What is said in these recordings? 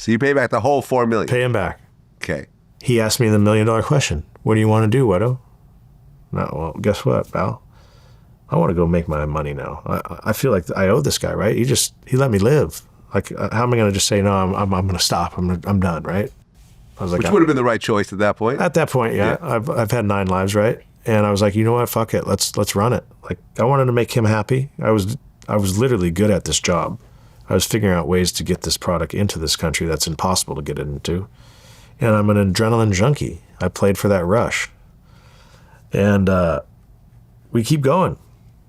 So you pay back the whole $4 million. Pay him back. Okay. He asked me the $1 million question. What do you want to do, Wedo? No, well, guess what, pal? I want to go make my money now. I feel like I owe this guy, right? He let me live. Like, how am I going to just say, no, I'm going to stop. I'm done, right? I was like, which would have been the right choice at that point. At that point, yeah. I've had 9 lives, right? And I was like, you know what? Fuck it. Let's run it. Like, I wanted to make him happy. I was literally good at this job. I was figuring out ways to get this product into this country that's impossible to get it into. And I'm an adrenaline junkie. I played for that rush. And we keep going.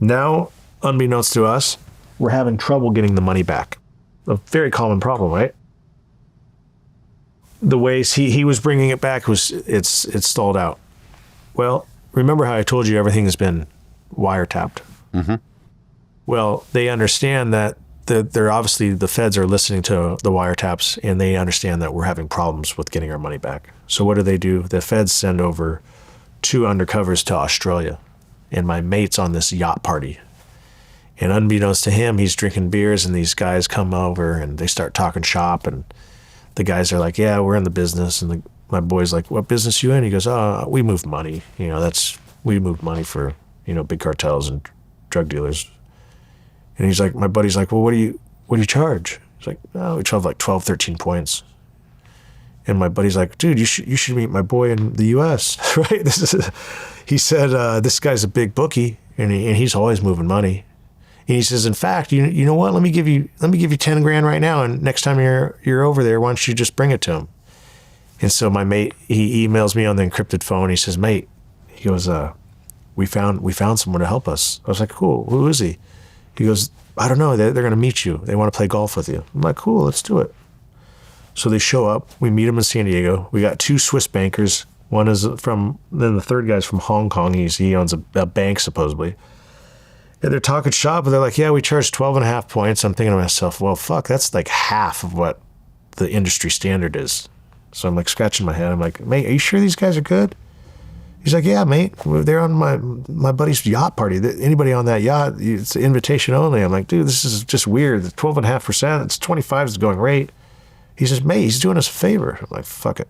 Now, unbeknownst to us, we're having trouble getting the money back. A very common problem, right? The ways he was bringing it back it's stalled out. Well, remember how I told you everything has been wiretapped? Mm-hmm. Well, they understand that they're obviously, the feds are listening to the wiretaps, and they understand that we're having problems with getting our money back. So what do? The feds send over 2 undercovers to Australia, and my mate's on this yacht party. And unbeknownst to him, he's drinking beers, and these guys come over, and they start talking shop, and the guys are like, yeah, we're in the business. And my boy's like, what business you in? He goes, we move money. We move money for, big cartels and drug dealers. And he's like, my buddy's like, well, what do you charge? He's like, we charge like 12, 13 points. And my buddy's like, dude, you should meet my boy in the U.S., right? He said, this guy's a big bookie, and he's always moving money. And he says, in fact, you know what? Let me give you 10 grand right now, and next time you're over there, why don't you just bring it to him? And so my mate, he emails me on the encrypted phone. He says, mate, he goes, we found someone to help us. I was like, cool. Who is he? He goes, I don't know. They're going to meet you. They want to play golf with you. I'm like, cool, let's do it. So they show up. We meet them in San Diego. We got 2 Swiss bankers. One is then the third guy's from Hong Kong. He owns a bank, supposedly. And they're talking shop, and they're like, yeah, we charge 12.5 points. I'm thinking to myself, well, fuck, that's like half of what the industry standard is. So I'm like scratching my head. I'm like, mate, are you sure these guys are good? He's like, yeah, mate, they're on my buddy's yacht party. Anybody on that yacht, it's invitation only. I'm like, dude, this is just weird. The 12.5%, it's 25 is the going rate. He says, mate, he's doing us a favor. I'm like, fuck it.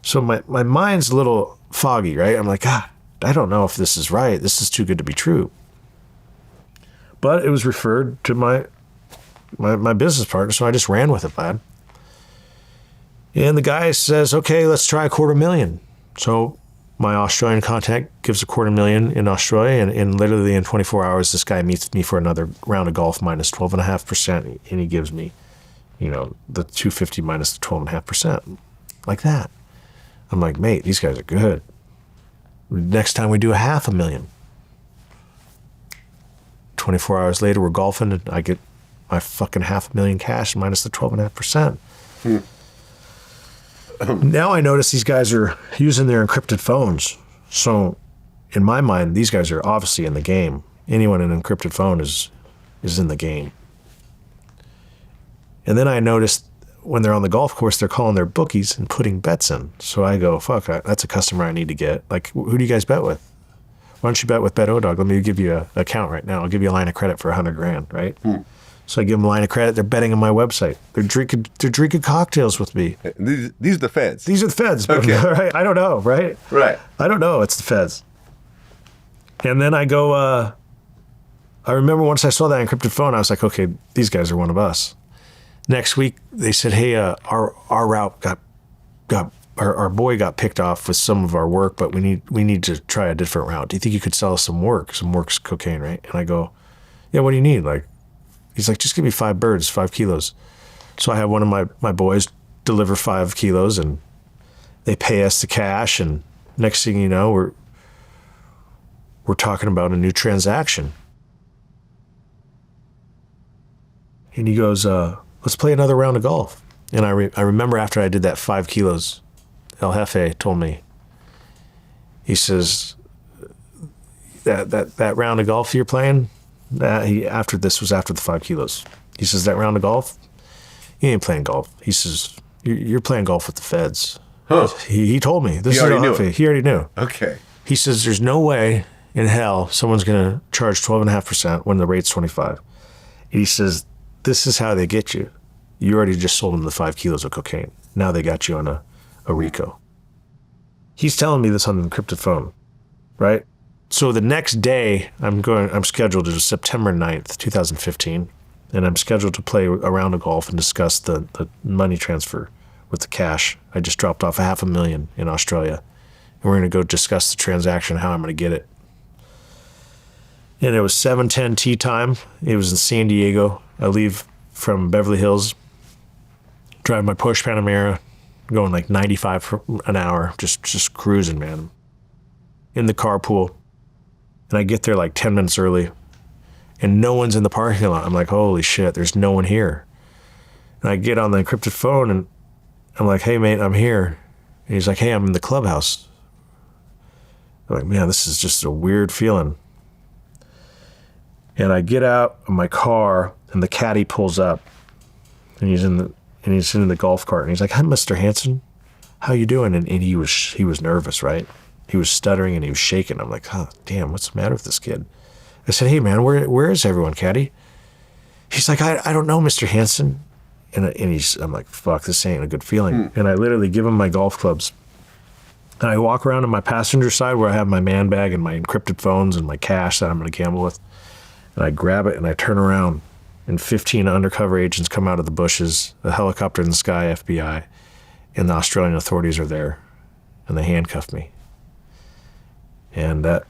So my mind's a little foggy, right? I'm like, I don't know if this is right. This is too good to be true. But it was referred to my business partner, so I just ran with it, lad. And the guy says, okay, let's try $250,000. So my Australian contact gives $250,000 in Australia, and literally in 24 hours, this guy meets me for another round of golf minus 12.5%, and he gives me, the 250 minus the 12.5%, like that. I'm like, mate, these guys are good. Next time we do $500,000. 24 hours later, we're golfing, and I get my fucking $500,000 cash minus the 12.5%. Now I notice these guys are using their encrypted phones. So in my mind, these guys are obviously in the game. Anyone in an encrypted phone is in the game. And then I noticed when they're on the golf course, they're calling their bookies and putting bets in. So I go, fuck, that's a customer I need to get. Like, who do you guys bet with? Why don't you bet with BetOdog? Let me give you an account right now. I'll give you a line of credit for $100,000, right? So I give them a line of credit. They're betting on my website. They're drinking cocktails with me. These are the feds. These are the feds. Okay. Right? I don't know, right? Right. I don't know. It's the feds. And then I go, I remember once I saw that encrypted phone, I was like, okay, these guys are one of us. Next week, they said, hey, our route our boy got picked off with some of our work, but we need to try a different route. Do you think you could sell us some work? Some work's cocaine, right? And I go, yeah, what do you need? Like, he's like, just give me 5 birds, 5 kilos. So I have one of my boys deliver 5 kilos, and they pay us the cash. And next thing you know, we're talking about a new transaction. And he goes, let's play another round of golf. And I remember after I did that 5 kilos, El Jefe told me, he says, that round of golf you're playing, after the 5 kilos. He says, that round of golf, you ain't playing golf. He says, you're playing golf with the feds. Huh. He told me. He already knew it. He already knew. Okay. He says, there's no way in hell someone's going to charge 12.5% when the rate's 25. He says, this is how they get you. You already just sold them the 5 kilos of cocaine. Now they got you on a RICO. He's telling me this on the encrypted phone, right? So the next day, I'm scheduled to September 9th, 2015, and I'm scheduled to play a round of golf and discuss the money transfer with the cash. I just dropped off $500,000 in Australia, and we're going to go discuss the transaction, how I'm going to get it. And it was 7:10 tee time. It was in San Diego. I leave from Beverly Hills, drive my Porsche Panamera, going like 95 an hour, just cruising, man. In the carpool. And I get there like 10 minutes early, and no one's in the parking lot. I'm like, holy shit, there's no one here. And I get on the encrypted phone, and I'm like, hey, mate, I'm here. And he's like, hey, I'm in the clubhouse. I'm like, man, this is just a weird feeling. And I get out of my car, and the caddy pulls up, and he's in the golf cart, and he's like, hi, Mr. Hanson, how you doing? And he was nervous, right? He was stuttering and he was shaking. I'm like, oh, damn, what's the matter with this kid? I said, hey, man, where is everyone, caddy? He's like, I don't know, Mr. Hanson. And I'm like, fuck, this ain't a good feeling. And I literally give him my golf clubs. And I walk around on my passenger side where I have my man bag and my encrypted phones and my cash that I'm going to gamble with. And I grab it and I turn around, and 15 undercover agents come out of the bushes, a helicopter in the sky, FBI, and the Australian authorities are there, and they handcuff me. And that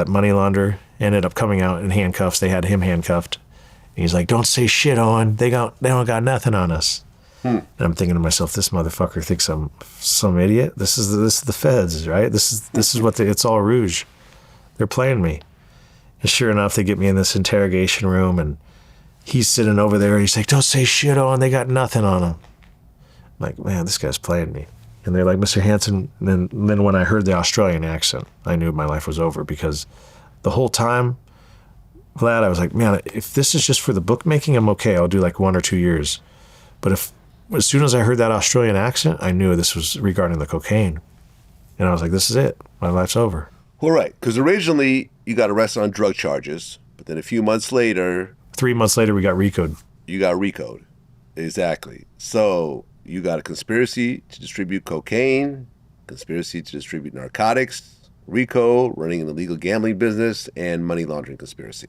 money launderer ended up coming out in handcuffs. They had him handcuffed. And he's like, don't say shit, Owen. They don't got nothing on us. And I'm thinking to myself, this motherfucker thinks I'm some idiot. This is the feds, right? This is what it's all rouge. They're playing me. And sure enough, they get me in this interrogation room, and he's sitting over there. And he's like, don't say shit, Owen. They got nothing on them. I'm like, man, this guy's playing me. And they're like, Mr. Hanson. And then when I heard the Australian accent, I knew my life was over, because the whole time, Vlad, I was like, man, if this is just for the bookmaking, I'm okay. I'll do like 1 or 2 years. But as soon as I heard that Australian accent, I knew this was regarding the cocaine. And I was like, this is it. My life's over. Well, right. Because originally you got arrested on drug charges, but then a few months later... 3 months later, we got RICO'd. You got RICO'd. Exactly. So you got a conspiracy to distribute cocaine, conspiracy to distribute narcotics, RICO, running an illegal gambling business, and money laundering conspiracy.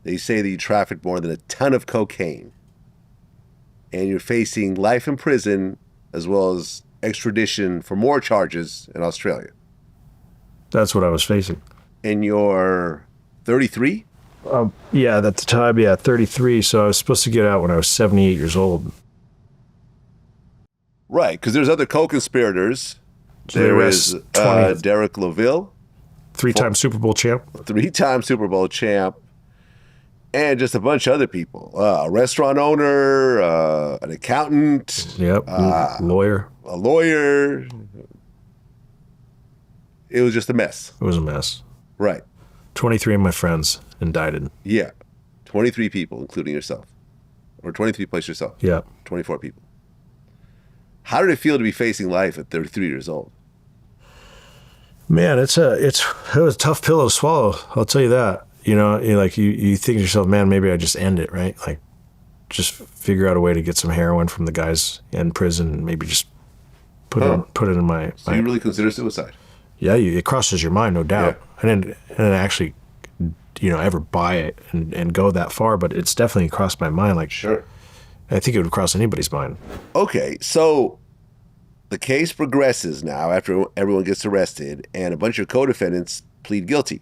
They say that you trafficked more than a ton of cocaine, and you're facing life in prison as well as extradition for more charges in Australia. That's what I was facing. And you're 33? Yeah, at the time, 33. So I was supposed to get out when I was 78 years old. Right, because there's other co-conspirators. So there is Derek LaVille. 3-time Super Bowl champ. 3-time Super Bowl champ. And just a bunch of other people. A restaurant owner, an accountant. Yep, lawyer. A lawyer. It was just a mess. It was a mess. Right. 23 of my friends indicted. Yeah. 23 people, including yourself. Or 23 plus yourself. Yeah. 24 people. How did it feel to be facing life at 33 years old? Man, it was a tough pill to swallow. I'll tell you that. You know, you think to yourself, man, maybe I just end it, right? Like, just figure out a way to get some heroin from the guys in prison, and maybe just put it in my. So you really consider suicide? Yeah, it crosses your mind, no doubt. Yeah. I didn't actually, ever buy it and go that far, but it's definitely crossed my mind. Like, sure, I think it would cross anybody's mind. Okay, so the case progresses now after everyone gets arrested, and a bunch of co-defendants plead guilty.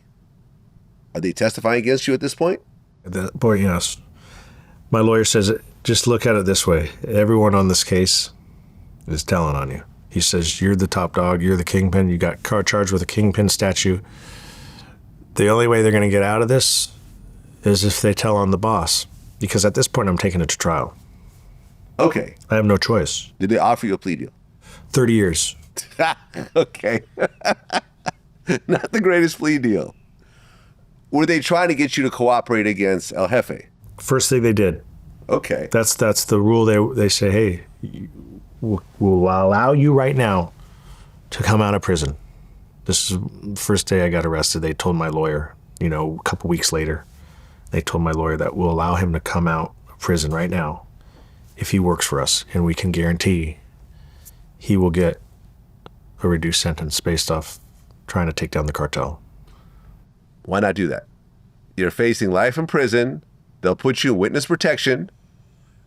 Are they testifying against you at this point? At that point, yes. My lawyer says, just look at it this way. Everyone on this case is telling on you. He says, you're the top dog, you're the kingpin, you got charged with a kingpin statue. The only way they're going to get out of this is if they tell on the boss. Because at this point, I'm taking it to trial. Okay. I have no choice. Did they offer you a plea deal? 30 years. Okay. Not the greatest plea deal. Were they trying to get you to cooperate against El Jefe? First thing they did. Okay. That's the rule. They say, hey, we'll allow you right now to come out of prison. This is the first day I got arrested. They told my lawyer, a couple weeks later, they told my lawyer that we'll allow him to come out prison right now if he works for us, and we can guarantee he will get a reduced sentence based off trying to take down the cartel. Why not do that? You're facing life in prison. They'll put you in witness protection.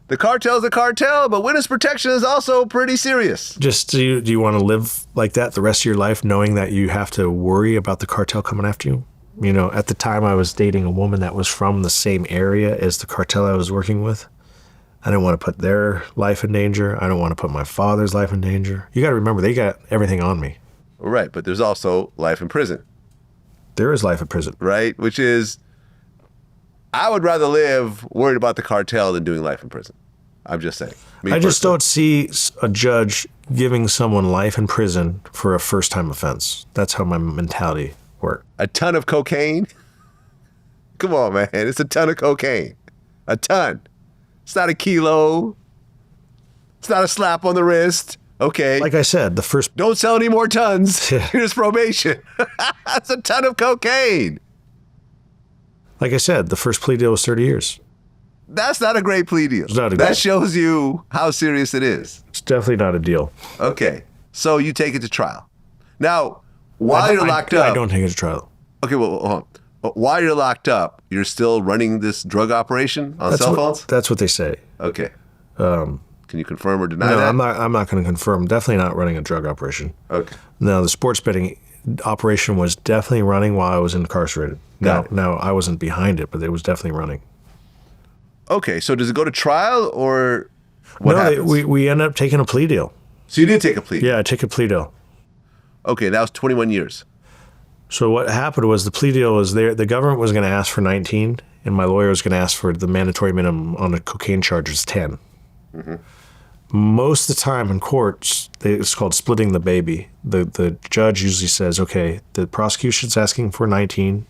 The cartel's a cartel, but witness protection is also pretty serious. Just do you want to live like that the rest of your life, knowing that you have to worry about the cartel coming after you? You know, at the time I was dating a woman that was from the same area as the cartel I was working with. I didn't want to put their life in danger. I don't want to put my father's life in danger. You got to remember, they got everything on me. Right, but there's also life in prison. There is life in prison. Right, which is, I would rather live worried about the cartel than doing life in prison. I'm just saying. I just don't see a judge giving someone life in prison for a first-time offense. That's how my mentality works. A ton of cocaine? Come on, man. It's a ton of cocaine. A ton. It's not a kilo. It's not a slap on the wrist. Okay. Like I said, the first... Don't sell any more tons. Here's probation. That's a ton of cocaine. Like I said, the first plea deal was 30 years. That's not a great plea deal. That shows you how serious it is. It's definitely not a deal. Okay. So you take it to trial. Now, while you're locked up... I don't take it to trial. Okay, well, hold on. While you're locked up, you're still running this drug operation on cell phones? That's what they say. Okay. Can you confirm or deny that? No, I'm not going to confirm. Definitely not running a drug operation. Okay. No, the sports betting operation was definitely running while I was incarcerated. Now, I wasn't behind it, but it was definitely running. Okay, so does it go to trial or what happens? We ended up taking a plea deal. So you did take a plea deal? Yeah, I took a plea deal. Okay, that was 21 years. So what happened was the plea deal was there. The government was going to ask for 19, and my lawyer was going to ask for the mandatory minimum on the cocaine charges 10. Mm-hmm. Most of the time in courts, it's called splitting the baby. The judge usually says, okay, the prosecution's asking for 19.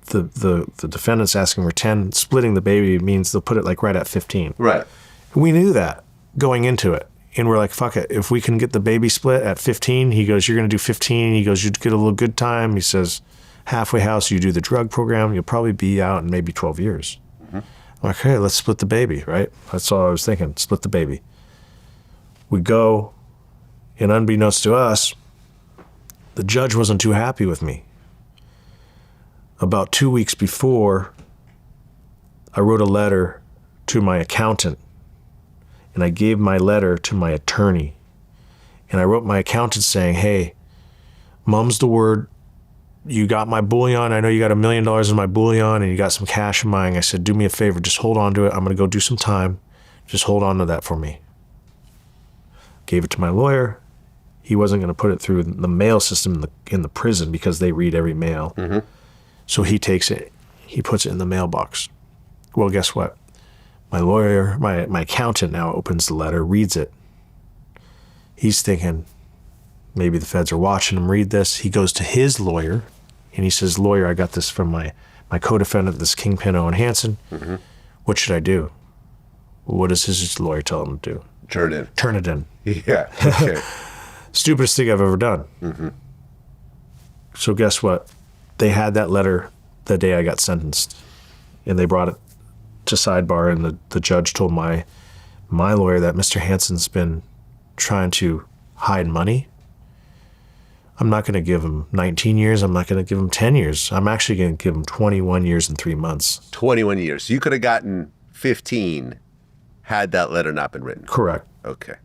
The defendant's asking for 10. Splitting the baby means they'll put it like right at 15. Right. We knew that going into it. And we're like, fuck it. If we can get the baby split at 15, he goes, you're going to do 15. He goes, you get a little good time. He says, halfway house, you do the drug program. You'll probably be out in maybe 12 years. Mm-hmm. I'm like, okay, let's split the baby, right? That's all I was thinking, split the baby. We go, and unbeknownst to us, the judge wasn't too happy with me. About 2 weeks before, I wrote a letter to my accountant. And I gave my letter to my attorney. And I wrote my accountant saying, hey, mum's the word. You got my bullion. I know you got $1 million in my bullion and you got some cash in mine. I said, do me a favor. Just hold on to it. I'm going to go do some time. Just hold on to that for me. Gave it to my lawyer. He wasn't going to put it through the mail system in the prison because they read every mail. Mm-hmm. So he takes it. He puts it in the mailbox. Well, guess what? My lawyer, my accountant now opens the letter, reads it. He's thinking, maybe the feds are watching him read this. He goes to his lawyer, and he says, lawyer, I got this from my co-defendant, this kingpin, Owen Hanson. Mm-hmm. What should I do? What does his lawyer tell him to do? Turn it in. Yeah, okay. Stupidest thing I've ever done. Mm-hmm. So guess what? They had that letter the day I got sentenced, and they brought it to sidebar, and the judge told my lawyer that Mr. Hanson's been trying to hide money. I'm not going to give him 19 years. I'm not going to give him 10 years. I'm actually going to give him 21 years and 3 months. 21 years. You could have gotten 15 had that letter not been written. Correct. Okay.